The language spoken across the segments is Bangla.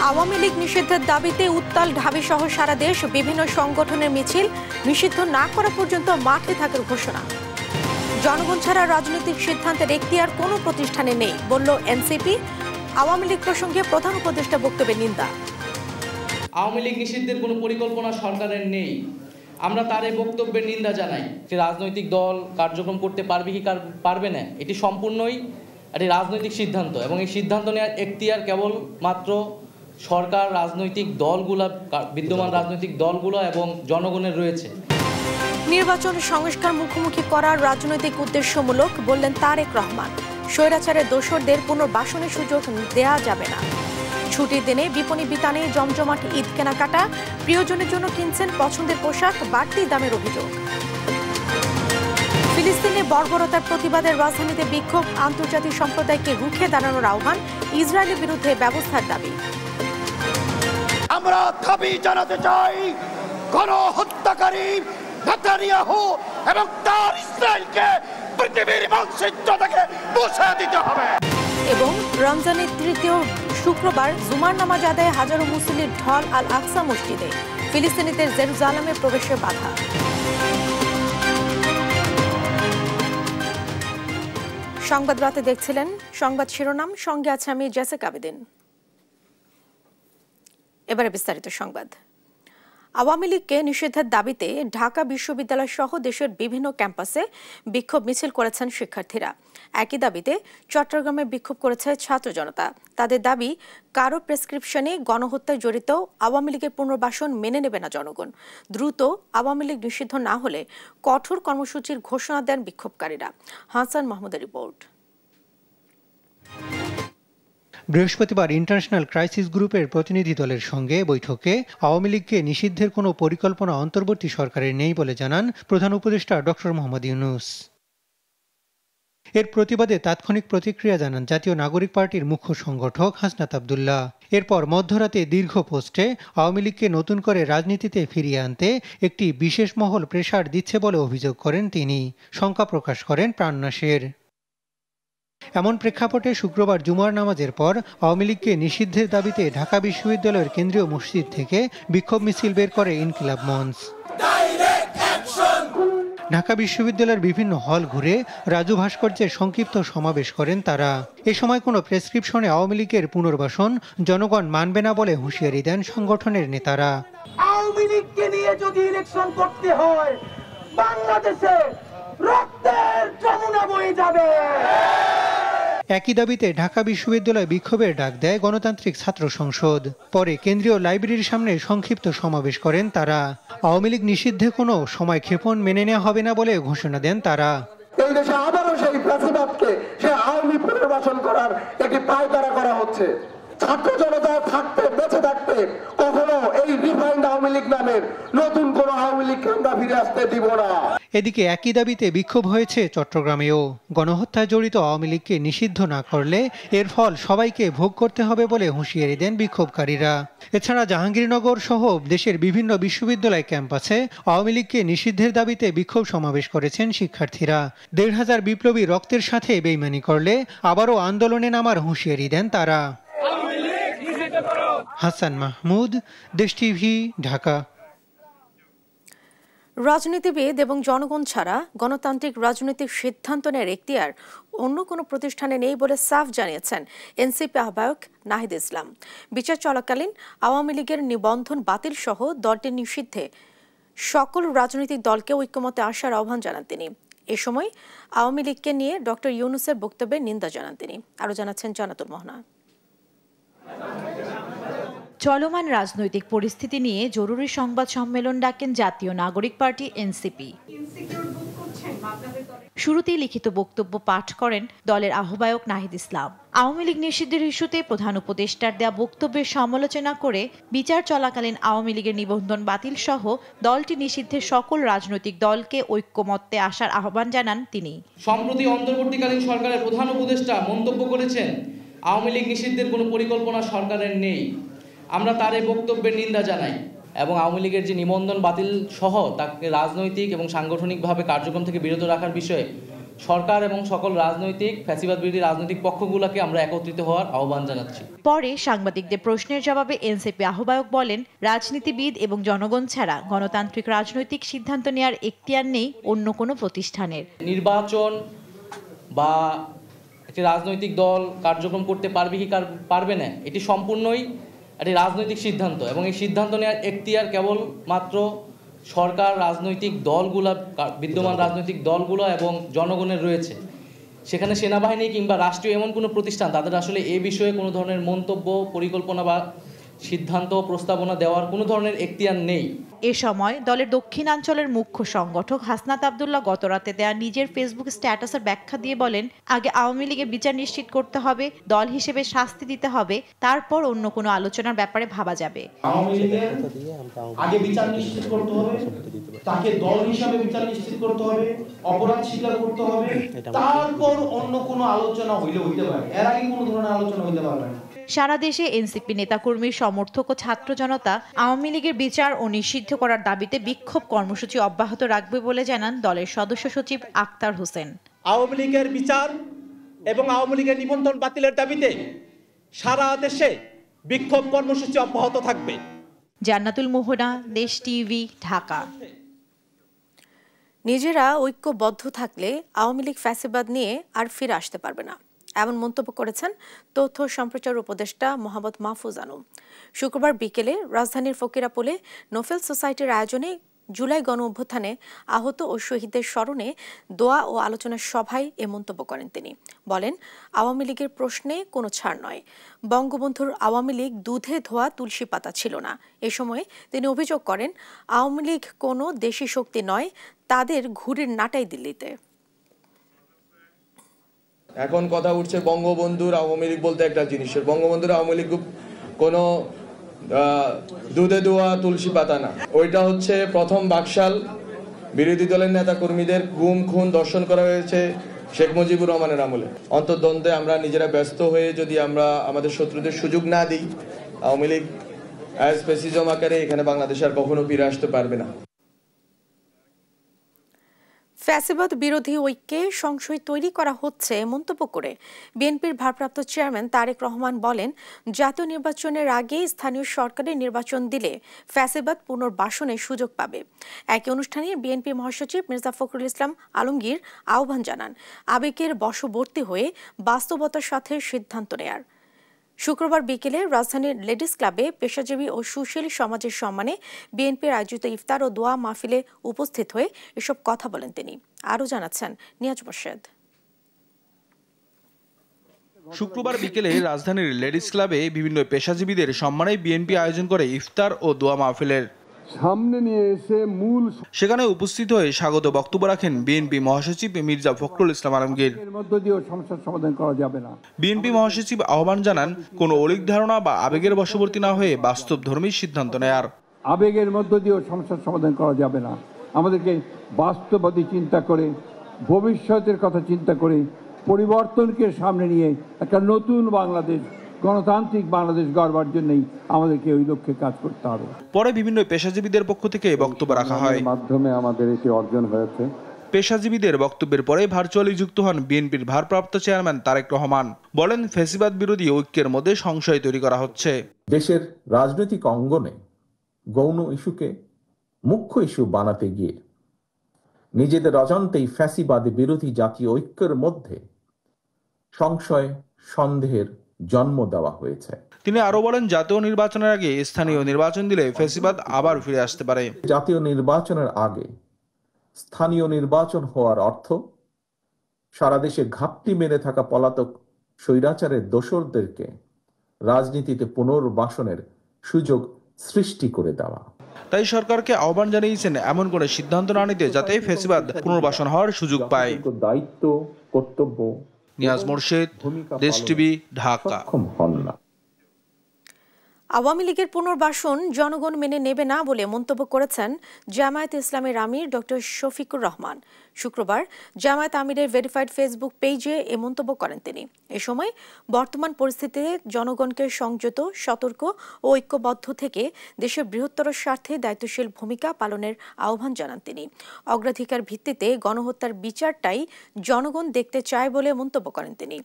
আওয়ামী লীগ নিষিদ্ধের দাবিতে উত্তাল ঢাবি সহ সারা দেশ, বিভিন্ন সংগঠনের মিছিল, নিষিদ্ধ না করা পর্যন্ত মাঠে থাকার ঘোষণা। জনগণ ছাড়া রাজনৈতিক সিদ্ধান্তের এখতিয়ার কোনো প্রতিষ্ঠানে নেই বলল এনসিপি। আওয়ামী লীগ প্রসঙ্গে প্রধান উপদেষ্টা বক্তব্যের নিন্দা। আওয়ামী লীগ নিষিদ্ধের কোনো পরিকল্পনা সরকারের নেই, আমরা তার এই বক্তব্যের নিন্দা জানাই। রাজনৈতিক দল কার্যক্রম করতে পারবে কি পারবে না, এটি সম্পূর্ণই একটি রাজনৈতিক সিদ্ধান্ত এবং এই সিদ্ধান্ত নেওয়ার এখতিয়ার কেবল মাত্র সরকার, রাজনৈতিক দলগুলো, বিদ্যমান রাজনৈতিক দলগুলো এবং জনগণের রয়েছে। নির্বাচন সংস্কার মুখোমুখি করার রাজনৈতিক উদ্দেশ্যমূলক বললেন তারেক রহমান। স্বৈরাচারের দোসরদের পুনর্বাসনের সুযোগ দেয়া যাবে না। ছুটির দিনে বিপণী বিতানে জমজমাট ঈদ কেনাকাটা, প্রিয়জনের জন্য কিনছেন পছন্দের পোশাক, বাড়তি দামের অভিযোগ। ফিলিস্তিনে বর্বরতার প্রতিবাদের রাজধানীতে বিক্ষোভ, আন্তর্জাতিক সম্প্রদায়কে রুখে দাঁড়ানোর আহ্বান, ইসরায়েলের বিরুদ্ধে ব্যবস্থার দাবি। আমরা দাবি জানাতে চাই, গণহত্যাকারী নেতানিয়াহু এবং তার ইসরায়েলকে পৃথিবীর মানচিত্র থেকে মুছে দিতে হবে। এবং রমজানের তৃতীয় শুক্রবার জুমার নামাজ আদায়ে হাজারো মুসল্লির ঢল আল আকসা মসজিদে, ফিলিস্তিনিদের জেরুজালেমে প্রবেশে বাধা। সংবাদ রাতে দেখছিলেন সংবাদ শিরোনাম, সঙ্গে আছে আমি জেসিকা আবেদিন। এবারে বিস্তারিত সংবাদ। আওয়ামী লীগকে নিষিদ্ধের দাবিতে ঢাকা বিশ্ববিদ্যালয় সহ দেশের বিভিন্ন ক্যাম্পাসে বিক্ষোভ মিছিল করেছেন শিক্ষার্থীরা। একই দাবিতে চট্টগ্রামে বিক্ষোভ করেছে ছাত্র জনতা। তাদের দাবি, কারো প্রেসক্রিপশনে গণহত্যায় জড়িত আওয়ামী লীগের পুনর্বাসন মেনে নেবে না জনগণ। দ্রুত আওয়ামী লীগ নিষিদ্ধ না হলে কঠোর কর্মসূচির ঘোষণা দেন বিক্ষোভকারীরা। হাসান মাহমুদের রিপোর্ট। বৃহস্পতিবার ইন্টারন্যাশনাল ক্রাইসিস গ্রুপের প্রতিনিধি দলের সঙ্গে বৈঠকে আওয়ামী লীগকে নিষিদ্ধের কোনো পরিকল্পনা অন্তর্বর্তী সরকারের নেই বলে জানান প্রধান উপদেষ্টা ডক্টর মোহাম্মদ ইউনূস। এর প্রতিবাদে তাৎক্ষণিক প্রতিক্রিয়া জানান জাতীয় নাগরিক পার্টির মুখ্য সংগঠক হাসনাত আব্দুল্লাহ। এরপর মধ্যরাতে দীর্ঘ পোস্টে আওয়ামী লীগকে নতুন করে রাজনীতিতে ফিরিয়ে আনতে একটি বিশেষ মহল প্রেসার দিচ্ছে বলে অভিযোগ করেন তিনি। শঙ্কা প্রকাশ করেন প্রাণনাশের। এমন প্রেক্ষাপটে শুক্রবার জুমার নামাজের পর আওয়ামী লীগকে নিষিদ্ধের দাবিতে ঢাকা বিশ্ববিদ্যালয়ের কেন্দ্রীয় মসজিদ থেকে বিক্ষোভ মিছিল বের করে ইনকিলাব মঞ্চ। ঢাকা বিশ্ববিদ্যালয়ের বিভিন্ন হল ঘুরে রাজু ভাস্কর্যের সংক্ষিপ্ত সমাবেশ করেন তারা। এ সময় কোনো প্রেসক্রিপশনে আওয়ামী লীগের পুনর্বাসন জনগণ মানবে না বলে হুঁশিয়ারি দেন সংগঠনের নেতারা। আওয়ামী লীগকে নিয়ে যদি ইলেকশন করতে হয়, বাংলাদেশে রক্তের যমুনা বয়ে যাবে। একই দাবিতে ঢাকা বিশ্ববিদ্যালয় বিক্ষোভের ডাক দেয় গণতান্ত্রিক ছাত্র সংসদ। পরে কেন্দ্রীয় লাইব্রেরির সামনে সংক্ষিপ্ত সমাবেশ করেন তারা। আওয়ামী লীগ নিষিদ্ধে কোনো সময় ক্ষেপণ মেনে নেওয়া হবে না বলে ঘোষণা দেন তারা। এই দেশে আবারও সেই ফ্যাসিবাদকে, সেই আওয়ামী পুনর্বাসন করার একটি পায়তারা করা হচ্ছে। ছাত্র জনতা থাকতে, বেঁচে থাকতে কখনো এই রিফাইন্ড আওয়ামী লীগ নামের নতুন কোন আওয়ামী লীগকে আমরা ফিরে আসতে দিব না। এদিকে একই দাবিতে বিক্ষোভ হয়েছে চট্টগ্রামেও। গণহত্যায় জড়িত আওয়ামী লীগকে নিষিদ্ধ না করলে এর ফল সবাইকে ভোগ করতে হবে বলে হুঁশিয়ারি দেন বিক্ষোভকারীরা। এছাড়া জাহাঙ্গীরনগর সহ দেশের বিভিন্ন বিশ্ববিদ্যালয় ক্যাম্পাসে আওয়ামী লীগকে নিষিদ্ধের দাবিতে বিক্ষোভ সমাবেশ করেছেন শিক্ষার্থীরা। ১৫০০ বিপ্লবী রক্তের সাথে বেইমানি করলে আবারও আন্দোলনে নামার হুঁশিয়ারি দেন তারা। হাসান মাহমুদ, দেশ টিভি, ঢাকা। রাজনীতিবিদ এবং জনগণ ছাড়া গণতান্ত্রিক রাজনৈতিক সিদ্ধান্ত নেওয়ার এখতিয়ার অন্য কোনো প্রতিষ্ঠানে নেই বলে সাফ জানিয়েছেন এনসিপি আহ্বায়ক নাহিদ ইসলাম। বিচার চলাকালীন আওয়ামী লীগের নিবন্ধন বাতিল সহ দলটির নিষিদ্ধে সকল রাজনৈতিক দলকে ঐক্যমতে আসার আহ্বান জানান তিনি। এ সময় আওয়ামী লীগকে নিয়ে ডক্টর ইউনূসের বক্তব্যের নিন্দা জানান তিনি। আরও জানাচ্ছেন জানাতুল মোহনা। চলমান রাজনৈতিক পরিস্থিতি নিয়ে জরুরি সংবাদ সম্মেলন ডাকেন জাতীয় নাগরিক পার্টি এনসিপি। শুরুতেই লিখিত বক্তব্য পাঠ করেন দলের আহ্বায়ক নাহিদ ইসলাম। আওয়ামী লীগ নিষিদ্ধের ইস্যুতে প্রধান উপদেষ্টার দেয়া বক্তব্যের সমালোচনা করে বিচার চলাকালীন আওয়ামী লীগের নিবন্ধন বাতিল সহ দলটি নিষিদ্ধের সকল রাজনৈতিক দলকে ঐক্যমত্যে আসার আহ্বান জানান তিনি। সম্প্রতি অন্তর্বর্তীকালীন সরকারের প্রধান উপদেষ্টা মন্তব্য করেছেন, আওয়ামী লীগ নিষিদ্ধের কোনো পরিকল্পনা সরকারের নেই, আমরা তার এই বক্তব্যের নিন্দা জানাই এবং আওয়ামী লীগের যে নিবন্ধন বাতিল সহ তাকে রাজনৈতিক এবং সাংগঠনিকভাবে কার্যক্রম থেকে বিরত রাখার বিষয়ে সরকার এবং সকল রাজনৈতিক ফ্যাসিবাদ বিরোধী রাজনৈতিক পক্ষগুলোকে আমরা একত্রিত হওয়ার আহ্বান জানাচ্ছি। পরে সাংবাদিকদের প্রশ্নের জবাবে এনসিপি আহ্বায়ক বলেন, রাজনীতিবিদ এবং জনগণ ছাড়া গণতান্ত্রিক রাজনৈতিক সিদ্ধান্ত নেওয়ার এখতিয়ার নেই অন্য কোনো প্রতিষ্ঠানের। নির্বাচন বা একটি রাজনৈতিক দল কার্যক্রম করতে পারবে কি পারবে না, এটি সম্পূর্ণই একটি রাজনৈতিক সিদ্ধান্ত এবং এই সিদ্ধান্ত নেওয়ার এখতিয়ার কেবলমাত্র সরকার, রাজনৈতিক দলগুলো, বিদ্যমান রাজনৈতিক দলগুলো এবং জনগণের রয়েছে। সেখানে সেনাবাহিনী কিংবা রাষ্ট্রীয় এমন কোনো প্রতিষ্ঠান তাদের আসলে এ বিষয়ে কোনো ধরনের মন্তব্য, পরিকল্পনা বা সিদ্ধান্ত প্রস্তাবনা দেওয়ার কোনো ধরনের এখতিয়ার নেই। এ সময় দলের দক্ষিণাঞ্চলের মুখ্য সংগঠক হাসনাত আব্দুল্লাহ গতরাতে দেয়া নিজের ফেসবুক স্ট্যাটাসের ব্যাখ্যা দিয়ে বলেন, আগে আওয়ামী লীগের বিচার নিশ্চিত করতে হবে, দল হিসেবে শাস্তি দিতে হবে, তারপর অন্য কোনো আলোচনার ব্যাপারে ভাবা যাবে। আওয়ামী লীগের আগে বিচার নিশ্চিত করতে হবে, তাকে দল হিসেবে বিচার নিশ্চিত করতে হবে, অপরাধ স্বীকার করতে হবে, তারপর অন্য কোনো আলোচনা হইতে পারে, এর আগে কোনো ধরনের আলোচনা হইতে পারবে না। সারা দেশে এনসিপি নেতাকর্মী, সমর্থক ও ছাত্র জনতা আওয়ামী লীগের বিচার ও নিষিদ্ধ করার দাবিতে বিক্ষোভ কর্মসূচি অব্যাহত রাখবে বলে জানান দলের সদস্য সচিব আক্তার হোসেন। আওয়ামী লীগের বিচার এবং আওয়ামী লীগের নিবন্ধন বাতিলের দাবিতে সারা দেশে বিক্ষোভ কর্মসূচি অব্যাহত থাকবে। জান্নাতুল মোহনা, দেশ টিভি, ঢাকা। নিজেরা ঐক্যবদ্ধ থাকলে আওয়ামী লীগ ফ্যাসিবাদ নিয়ে আর ফিরে আসতে পারবে না, এমন মন্তব্য করেছেন তথ্য সম্প্রচার উপদেষ্টা মোহাম্মদ মাহফুজ আলম। শুক্রবার বিকেলে রাজধানীর ফকিরাপুলে নোফেল সোসাইটির আয়োজনে জুলাই গণ অভ্যুত্থানে আহত ও শহীদদের স্মরণে দোয়া ও আলোচনা সভায় এ মন্তব্য করেন তিনি। বলেন, আওয়ামী লীগের প্রশ্নে কোনো ছাড় নয়। বঙ্গবন্ধুর আওয়ামী লীগ দুধে ধোয়া তুলসী পাতা ছিল না। এ সময় তিনি অভিযোগ করেন, আওয়ামী লীগ কোনো দেশি শক্তি নয়, তাদের ঘুড়ির নাটাই দিল্লিতে। এখন কথা উঠছে বঙ্গবন্ধুর আওয়ামী লীগ বলতে একটা জিনিসের, বঙ্গবন্ধুর আওয়ামী লীগ কোনো দুধে ধোয়া তুলসী পাতা না। ওইটা হচ্ছে প্রথম বাকশাল, বিরোধী দলের নেতা কর্মীদের গুম খুন দর্শন করা হয়েছে শেখ মুজিবুর রহমানের আমলে। অন্তর্দ্বন্দ্বে আমরা নিজেরা ব্যস্ত হয়ে যদি আমরা আমাদের শত্রুদের সুযোগ না দিই, আওয়ামী লীগ অ্যাজ ফ্যাসিজম আকারে এখানে বাংলাদেশ আর কখনো ফিরে আসতে পারবে না। ফ্যাসিবাদ বিরোধী ঐক্যে সংশয় তৈরি করা হচ্ছে মন্তব্য করে বিএনপির ভারপ্রাপ্ত চেয়ারম্যান তারেক রহমান বলেন, জাতীয় নির্বাচনের আগে স্থানীয় সরকারের নির্বাচন দিলে ফ্যাসিবাদ পুনর্বাসনের সুযোগ পাবে। একই অনুষ্ঠানে বিএনপি মহাসচিব মির্জা ফখরুল ইসলাম আলমগীর আহ্বান জানান, আবেগের বশবর্তী হয়ে বাস্তবতার সাথে সিদ্ধান্ত নেয়ার। শুক্রবার বিকেলে রাজধানীর লেডিস ক্লাবে পেশাজীবী ও সুশীল সমাজের সম্মানে বিএনপির আয়োজিত ইফতার ও দোয়া মাহফিলে উপস্থিত হয়ে এসব কথা বলেন তিনি। আরও জানাচ্ছেন নিয়াজ মোর্শেদ। শুক্রবার বিকেলে রাজধানীর লেডিস ক্লাবে বিভিন্ন পেশাজীবীদের সম্মানে বিএনপি আয়োজন করে ইফতার ও দোয়া মাহফিলের সামনে নিয়ে এসে সেখানে উপস্থিত হয়ে স্বাগত বক্তব্য রাখেন বিএনপি মহাসচিব মির্জা ফখরুল ইসলাম আলমগীর। সমস্যার সমাধান করা যাবে না। বিএনপি মহাসচিব আহ্বান জানান, কোনো অলিক ধারণা বা আবেগের বশবর্তী না হয়ে বাস্তবধর্মী সিদ্ধান্ত নেয়ার। আবেগের মধ্য দিয়েও সমস্যার সমাধান করা যাবে না। আমাদেরকে বাস্তববাদী চিন্তা করে, ভবিষ্যতের কথা চিন্তা করে, পরিবর্তনকে সামনে নিয়ে একটা নতুন বাংলাদেশ, গণতান্ত্রিক বাংলাদেশ গড়বার জন্যই আমাদেরকে ওই লক্ষ্যে কাজ করতে হবে। পরে বিভিন্ন পেশাজীবীদের পক্ষ থেকে বক্তব্য রাখা হয়। মাধ্যমে আমাদের এটি অর্জন হয়েছে। পেশাজীবীদের বক্তব্যের পরে ভার্চুয়ালি যুক্ত হন বিএনপির ভারপ্রাপ্ত চেয়ারম্যান তারেক রহমান। বলেন, ফ্যাসিবাদ বিরোধী ঐক্যের মধ্যে সংশয় তৈরি করা হচ্ছে। দেশের রাজনৈতিক অঙ্গনে গৌণ ইস্যুকে মুখ্য ইস্যু বানাতে গিয়ে নিজেদের অজান্তেই ফ্যাসিবাদী বিরোধী জাতীয় ঐক্যের মধ্যে সংশয়, সন্দেহের জন্ম দেওয়া হয়েছে। তিনি আরো বলেন, জাতীয় নির্বাচনের আগে স্থানীয় নির্বাচন দিলে ফ্যাসিবাদ আবার ফিরে আসতে পারে। জাতীয় নির্বাচনের আগে স্থানীয় নির্বাচন হওয়ার অর্থ সারা দেশে ঘাপটি মেরে থাকা পলাতক স্বৈরাচারের দোসরদেরকে রাজনীতিতে পুনর্বাসনের সুযোগ সৃষ্টি করে দেওয়া। তাই সরকারকে আহ্বান জানিয়েছেন এমন কোনো সিদ্ধান্ত না নিতে যাতে ফ্যাসিবাদ পুনর্বাসন হওয়ার সুযোগ পায়। দায়িত্ব, কর্তব্য নিয়াজ মোর্শেদ, দেশ টিভি, ঢাকা। আওয়ামী লীগের পুনর্বাসন জনগণ মেনে নেবে না বলে মন্তব্য করেছেন জামায়াতে ইসলামের আমির ডক্টর শফিকুর রহমান। শুক্রবার জামায়াত আমিরের ভেরিফাইড ফেসবুক পেজে এ মন্তব্য করেন তিনি। এ সময় বর্তমান পরিস্থিতিতে জনগণকে সংযত, সতর্ক ও ঐক্যবদ্ধ থেকে দেশের বৃহত্তর স্বার্থে দায়িত্বশীল ভূমিকা পালনের আহ্বান জানান তিনি। অগ্রাধিকার ভিত্তিতে গণহত্যার বিচারটাই জনগণ দেখতে চায় বলে মন্তব্য করেন তিনি।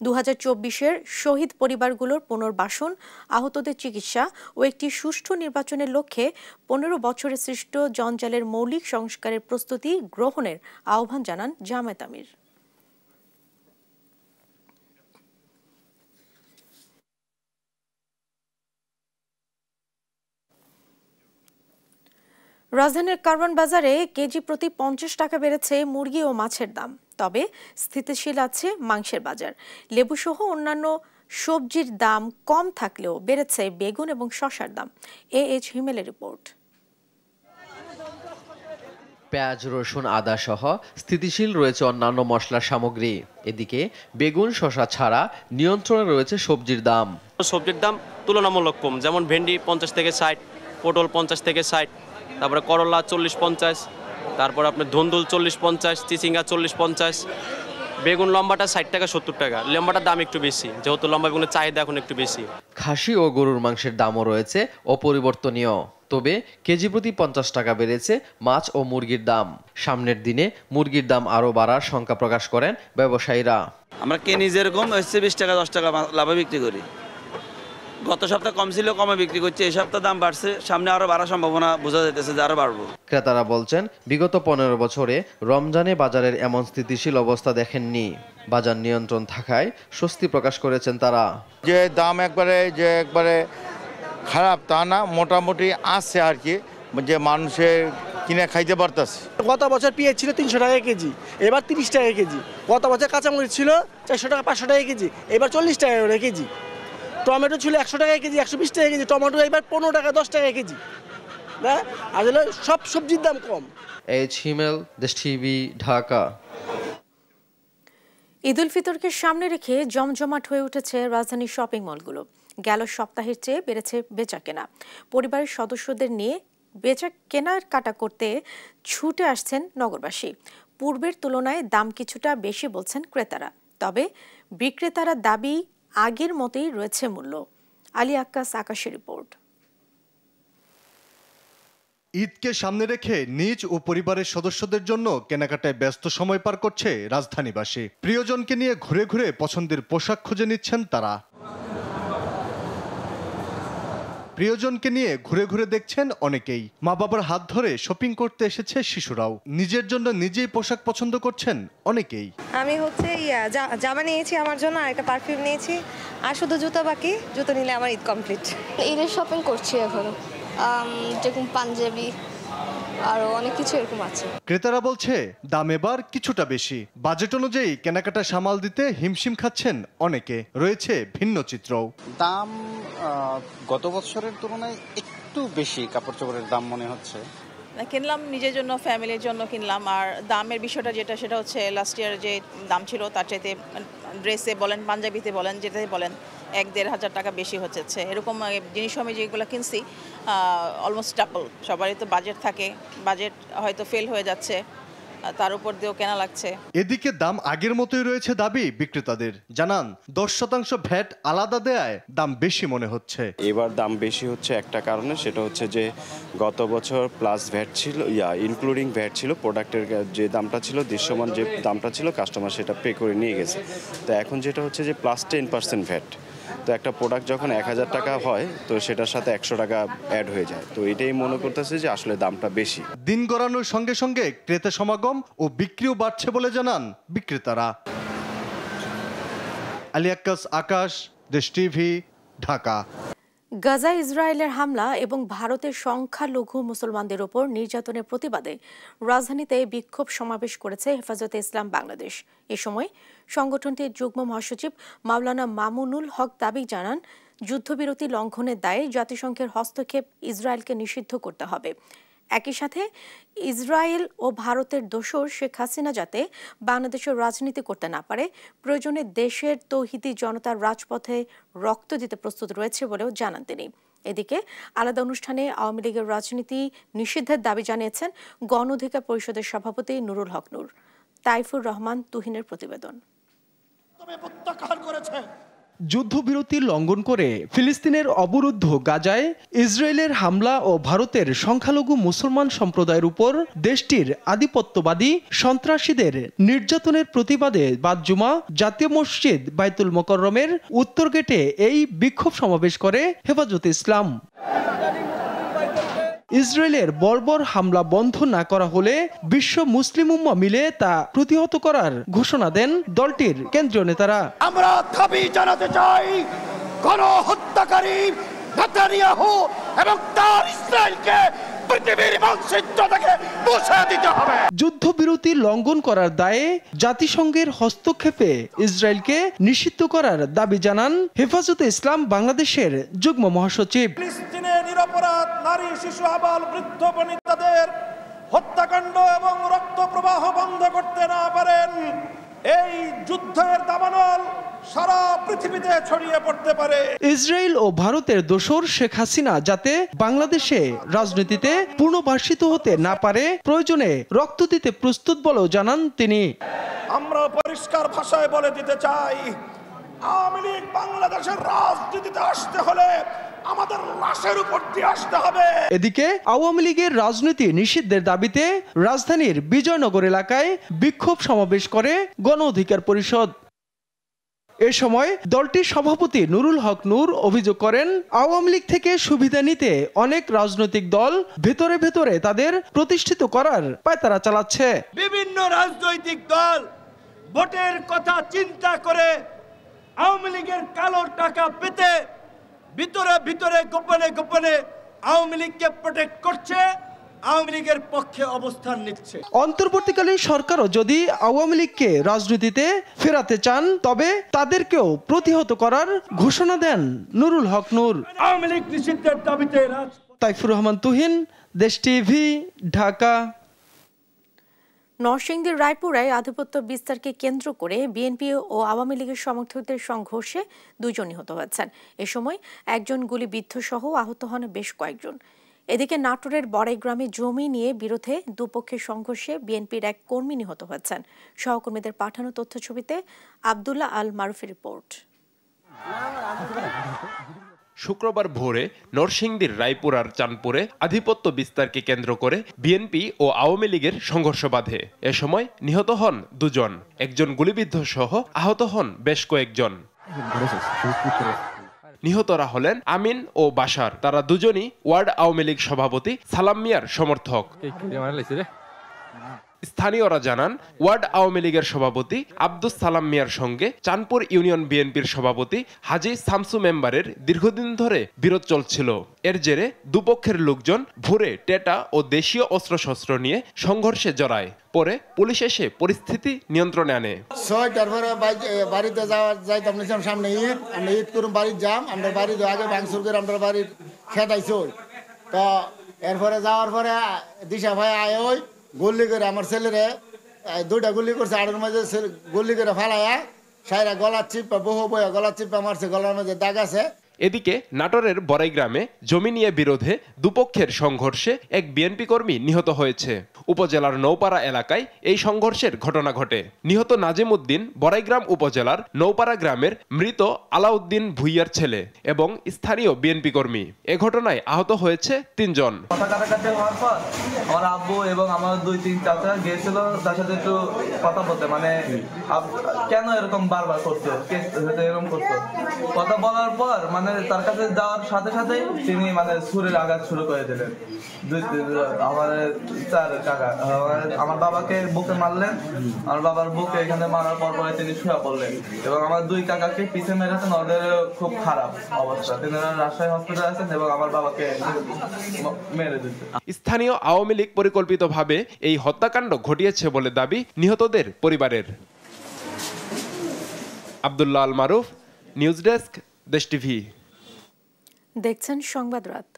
2024-এর শহীদ পরিবারগুলোর পুনর্বাসন, আহতদের চিকিৎসা ও একটি সুষ্ঠু নির্বাচনের লক্ষ্যে 15 বছরে সৃষ্ট জঞ্জালের মৌলিক সংস্কারের প্রস্তুতি গ্রহণের আহ্বান জানান জামায়াত আমির। রাজধানীর কারওয়ান বাজারে কেজি প্রতি 50 টাকা বেড়েছে মুরগি ও মাছের দাম। তবে স্থিতিশীল আছে মাংসের বাজার। লেবুসহ অন্যান্য সবজির দাম কম থাকলেও বেড়েছে বেগুন এবং শসার দাম। AH হিমেলের রিপোর্ট। পেঁয়াজ, রসুন, আদা সহ স্থিতিশীল রয়েছে অন্যান্য মশলার সামগ্রী। এদিকে বেগুন, শসা ছাড়া নিয়ন্ত্রণে রয়েছে সবজির দাম। সবজির দাম তুলনামূলক কম, যেমন ভেন্ডি 50 থেকে 60, পটল 50 থেকে 60, তারপরে করলা 40-50, তারপর আপনার ধুন্দুল 40-50, চিচিঙ্গা 40-50, বেগুন লম্বাটা 60 টাকা 70 টাকা। লম্বাটার দাম একটু বেশি, যেহেতু লম্বা বেগুনের চাহিদা এখন একটু বেশি। খাসি ও গরুর মাংসের দামও রয়েছে অপরিবর্তনীয়, তবে কেজি প্রতি 50 টাকা বেড়েছে মাছ ও মুরগির দাম। সামনের দিনে মুরগির দাম আরও বাড়ার শঙ্কা প্রকাশ করেন ব্যবসায়ীরা। আমরা কেনি যেরকম হচ্ছে 20 টাকা 10 টাকা লাভে বিক্রি করি। গত সপ্তাহ কম ছিল, কমে বিক্রি করছে। এই সপ্তাহ দাম বাড়ছে, সামনে আরো বাড়ার সম্ভাবনা বোঝা যাইতেছে যে আরো বাড়বো। ক্রেতারা বলছেন বিগত 15 বছরে রমজানে বাজারের এমন স্থিতিশীল অবস্থা দেখেননি। বাজার নিয়ন্ত্রণ থাকায় স্বস্তি প্রকাশ করেছেন তারা। যে দাম একবারে খারাপ তা না, মোটামুটি আসছে আর কি, যে মানুষের কিনে খাইতে পারতেছে। গত বছর পেঁয়াজ ছিল 300 টাকা কেজি, এবার 30 টাকা কেজি। গত বছর কাঁচামরিচ ছিল 400 টাকা 500 টাকা কেজি, এবার 40 টাকা করে কেজি। টমেটো ছিল 100 টাকা কেজি, 120 টাকা কেজি। টমেটো এবার 15 টাকা 10 টাকা কেজি। না আসলে সব সবজির দাম কম। AH হিমেল, দেশ টিভি, ঢাকা। ঈদুল ফিতরকে সামনে রেখে জমজমাট হয়ে উঠেছে রাজধানীর শপিং মলগুলো। গেল সপ্তাহের চেয়ে বেড়েছে বেচাকেনা। পরিবারের সদস্যদের নিয়ে বেচা কেনার কাটা করতে ছুটে আসছেন নগরবাসী। পূর্বের তুলনায় দাম কিছুটা বেশি বলছেন ক্রেতারা, তবে বিক্রেতারা দাবি আগের মতোই রয়েছে মূল্য। আলী আক্কাস, আকাশের রিপোর্ট। ঈদকে সামনে রেখে নিজ ও পরিবারের সদস্যদের জন্য কেনাকাটায় ব্যস্ত সময় পার করছে রাজধানীবাসী। প্রিয়জনকে নিয়ে ঘুরে ঘুরে পছন্দের পোশাক খুঁজে নিচ্ছেন তারা। প্রিয়জনকে নিয়ে ঘুরে ঘুরে দেখছেন অনেকেই। মা বাবার হাত ধরে শপিং করতে এসেছে শিশুরাও। নিজের জন্য নিজেই পোশাক পছন্দ করছেন অনেকেই। আমি জামা নিয়েছি আমার জন্য, আর একটা পারফিউম নিয়েছি, আর শুধু জুতো বাকি। জুতো নিলে আমার ঈদ কমপ্লিট। ঈদের শপিং করছি এখনো, যেরকম পাঞ্জাবি আরো অনেক কিছু এরকম আছে। ক্রেতারা বলছে দাম এবার কিছুটা বেশি। বাজেট অনুযায়ী কেনাকাটা সামাল দিতে হিমশিম খাচ্ছেন অনেকে। রয়েছে ভিন্ন চিত্রও। দাম গত বছরের তুলনায় একটু বেশি কাপড় চোপড়ের দাম মনে হচ্ছে। কিনলাম নিজের জন্য, ফ্যামিলির জন্য কিনলাম। আর দামের বিষয়টা সেটা হচ্ছে লাস্ট ইয়ার যে দাম ছিল তার চাইতে ড্রেসে বলেন, পাঞ্জাবিতে বলেন, যেটাই বলেন 1-1.5 হাজার টাকা বেশি হচ্ছে। এরকম জিনিস আমি যেগুলো কিনছি অলমোস্ট ডাবল। সবারই তো বাজেট থাকে, বাজেট হয়তো ফেল হয়ে যাচ্ছে, তার উপর দিয়েও কেনা লাগছে। এদিকে দাম আগের মতোই রয়েছে দাবি বিক্রেতাদের। জানান 10% ভ্যাট আলাদা দেয়ায় দাম বেশি মনে হচ্ছে। এবার দাম বেশি হচ্ছে একটা কারণে, সেটা হচ্ছে যে গত বছর প্লাস ভ্যাট ছিল, ইনক্লুডিং ভ্যাট ছিল। প্রোডাক্টের যে দামটা ছিল, দৃশ্যমান যে দামটা ছিল, কাস্টমার সেটা পে করে নিয়ে গেছে। তো এখন যেটা হচ্ছে যে প্লাস 10% ভ্যাট। তো একটা প্রোডাক্ট যখন 1000 টাকা হয়, তো সেটার সাথে 100 টাকা অ্যাড হয়ে যায়। তো এটাই মনে করতেছে যে আসলে দামটা বেশি। দিন গড়ানোর সঙ্গে সঙ্গে ক্রেতা সমাগম ও বিক্রিও বাড়ছে বলে জানান বিক্রেতারা। আলী আক্কাস, আকাশ, দেশ টিভি, ঢাকা। গাজা ইসরায়েলের হামলা এবং ভারতের সংখ্যালঘু মুসলমানদের ওপর নির্যাতনের প্রতিবাদে রাজধানীতে বিক্ষোভ সমাবেশ করেছে হেফাজতে ইসলাম বাংলাদেশ। এ সময় সংগঠনটির যুগ্ম মহাসচিব মাওলানা মামুনুল হক দাবি জানান, যুদ্ধবিরতি লঙ্ঘনের দায়ে জাতিসংঘের হস্তক্ষেপ ইসরায়েলকে নিষিদ্ধ করতে হবে। একই সাথে ইসরায়েল ও ভারতের দোসর শেখ হাসিনা যাতে বাংলাদেশের রাজনীতি করতে না পারে প্রয়োজনে দেশের তৌহিদি জনতার রাজপথে রক্ত দিতে প্রস্তুত রয়েছে বলেও জানান তিনি। এদিকে আলাদা অনুষ্ঠানে আওয়ামী লীগের রাজনীতি নিষিদ্ধের দাবি জানিয়েছেন গণ অধিকার পরিষদের সভাপতি নুরুল হক নূর। তাইফুর রহমান তুহিনের প্রতিবেদন। যুদ্ধবিরতি লঙ্ঘন করে ফিলিস্তিনের অবরুদ্ধ গাজায় ইসরায়েলের হামলা ও ভারতের সংখ্যালঘু মুসলমান সম্প্রদায়ের উপর দেশটির আধিপত্যবাদী সন্ত্রাসীদের নির্যাতনের প্রতিবাদে বাদ জুমা জাতীয় মসজিদ বাইতুল মোকাররমের উত্তর গেটে এই বিক্ষোভ সমাবেশ করে হেফাজতে ইসলাম। ইসরায়েলের বর্বর হামলা বন্ধ না করা হলে বিশ্ব মুসলিম উম্মাহ মিলে তা প্রতিহত করার ঘোষণা দেন দলটির কেন্দ্রীয় নেতারা। আমরা দাবি জানাতে চাই গণহত্যাকারী নেতানিয়াহু এবং তার ইসরায়েলকে পৃথিবীর মানচিত্র থেকে মুছে দিতে হবে। যুদ্ধবিরতি লঙ্ঘন করার দায়ে জাতিসংঘের হস্তক্ষেপে ইসরায়েলকে নিষিদ্ধ করার দাবি জানান হেফাজতে ইসলাম বাংলাদেশের যুগ্ম মহাসচিব। ফিলিস্তিনে নিরপরাধ নারী, শিশু, আবাল, বৃদ্ধ বনিতাদের হত্যাকাণ্ড এবং রক্ত প্রবাহ বন্ধ করতে না পারেন এই যুদ্ধের দাবানল সারা পৃথিবীতে ছড়িয়ে পড়তে পারে। ইসরায়েল ও ভারতের দোসর শেখ হাসিনা যাতে বাংলাদেশে রাজনীতিতে পুনর্বাসিত হতে না পারে প্রয়োজনে রক্ত দিতে প্রস্তুত বলেও জানান তিনি। আমরা পরিষ্কার ভাষায় বলে দিতে চাই, আওয়ামী লীগ বাংলাদেশের রাজনীতিতে আসতে হলে আমাদের লাশের উপর দিয়ে আসতে হবে। এদিকে আওয়ামী লীগের রাজনীতি নিষিদ্ধের দাবিতে রাজধানীর বিজয়নগর এলাকায় বিক্ষোভ সমাবেশ করে গণ অধিকার পরিষদ। এ সময় দলটির সভাপতি নুরুল হক নূর অভিযোগ করেন, আওয়ামী লীগ থেকে সুবিধা নিতে অনেক রাজনৈতিক দল ভেতরে ভেতরে তাদের প্রতিষ্ঠিত করার পায়তারা চালাচ্ছে। বিভিন্ন রাজনৈতিক দল ভোটের কথা চিন্তা করে আওয়ামী লীগের কালো টাকা পেতে ভিতরে ভিতরে গোপনে গোপনে আওয়ামী লীগকে প্রোটেক্ট করছে, আওয়ামী লীগের পক্ষে অবস্থান নিচ্ছে। অন্তর্বর্তীকালীন সরকারও যদি আওয়ামী লীগকে রাজনীতিতে ফেরাতে চান তবে তাদেরকেও প্রতিহত করার ঘোষণা দেন নুরুল হক নূর। আওয়ামী লীগ নিষিদ্ধের দাবিতে তাইফুর রহমান তুহিন, দেশ টিভি, ঢাকা। নরসিংদীর রায়পুরায় আধিপত্য বিস্তারকে কেন্দ্র করে বিএনপি ও আওয়ামী লীগের সমর্থকদের সংঘর্ষে 2 জন নিহত হয়েছেন। এ সময় একজন গুলিবিদ্ধ সহ আহত হন বেশ কয়েকজন। এদিকে নাটোরের বড়াইগ্রামে জমি নিয়ে বিরোধে দুপক্ষের সংঘর্ষে বিএনপির এক কর্মী নিহত হয়েছেন। সহকর্মীদের পাঠানো তথ্যছবিতে আব্দুল্লাহ আল মারুফের রিপোর্ট। শুক্রবার ভোরে নরসিংদীর রায়পুরার চাঁদপুরে আধিপত্য বিস্তারকে কেন্দ্র করে বিএনপি ও আওয়ামী লীগের সংঘর্ষ বাধে। এ সময় নিহত হন 2 জন, একজন গুলিবিদ্ধ সহ আহত হন বেশ কয়েকজন। নিহতরা হলেন আমিন ও বাশার। তারা দুজনই ওয়ার্ড আওয়ামী লীগ সভাপতি সালাম মিয়ার সমর্থক। স্থানীয়রা জানান, ওয়ার্ড আওয়ামী লীগের সভাপতি আব্দুস সালাম মিয়ার সঙ্গে চাঁদপুর ইউনিয়ন বিএনপির সভাপতি হাজী শামসু মেম্বারের দীর্ঘদিন ধরে বিরোধ চলছিল। এর জেরে দুপক্ষের লোকজন ভোরে টেটা ও দেশীয় অস্ত্রশস্ত্র নিয়ে সংঘর্ষে জড়ায়। পরে পুলিশ এসে পরিস্থিতি নিয়ন্ত্রণে আনে। 6টার পরে বাড়িতে যাইতাম নিছিলাম, সামনে ঈদ, আমরা ঈদ করুন বাড়ির যাম, আমরা বাড়িতে আগে ভাঙচুর করে আমরা বাড়ির খেতাইছি। তো এরপরে যাওয়ার পরে দিশা ভাই আয় ওই গুলি করে আমার ছেলেরে 2টা গুলি করছে, আড়ের মাঝে গুলি করে ফালাইয়া সাইরা গলার চিপা বহু বয়া গলার চিপা মারছে, গলার মাঝে দাগ আছে। এদিকে নাটোরের বড়াইগ্রামে জমি নিয়ে বিরোধে দুপক্ষের সংঘর্ষে এক বিএনপি কর্মী নিহত হয়েছে। উপজেলার নৌপাড়া এলাকায় এই সংঘর্ষের ঘটনা ঘটে। নিহত নাজিম উদ্দিন বড়াইগ্রাম উপজেলার নৌপাড়া গ্রামের মৃত আলাউদ্দিন ভুইয়ার ছেলে এবং স্থানীয় বিএনপি কর্মী। এ ঘটনায় আহত হয়েছে 3 জন। আমার আব্বু এবং আমার 2-3 চাচা গিয়েছিল তার সাথে একটু কথা বলতে, মানে কেন এরকম বারবার করছো, এরকম করছো। কথা বলার পর মানে তার কাছে যাওয়ার সাথে সাথে তিনি মানে ছুরির আঘাত শুরু করে দিলেন। আমাদের 4 কাকা আমার বাবাকে বুকে মারলেন, আমার বাবার বুকে এখানে মারার পর পরে তিনি শুয়ে পড়লেন এবং আমার 2 কাকাকে পিছে মেরেছেন। ওদের খুব খারাপ অবস্থা, তিনারা রাজশাহী হসপিটালে আছেন এবং আমার বাবাকে মেরে দিচ্ছে। স্থানীয় আওয়ামী লীগ পরিকল্পিতভাবে এই হত্যাকাণ্ড ঘটিয়েছে বলে দাবি নিহতদের পরিবারের। আব্দুল্লাহ আল মারুফ, নিউজ ডেস্ক, দেশ টিভি। দেখছেন সংবাদ রাত।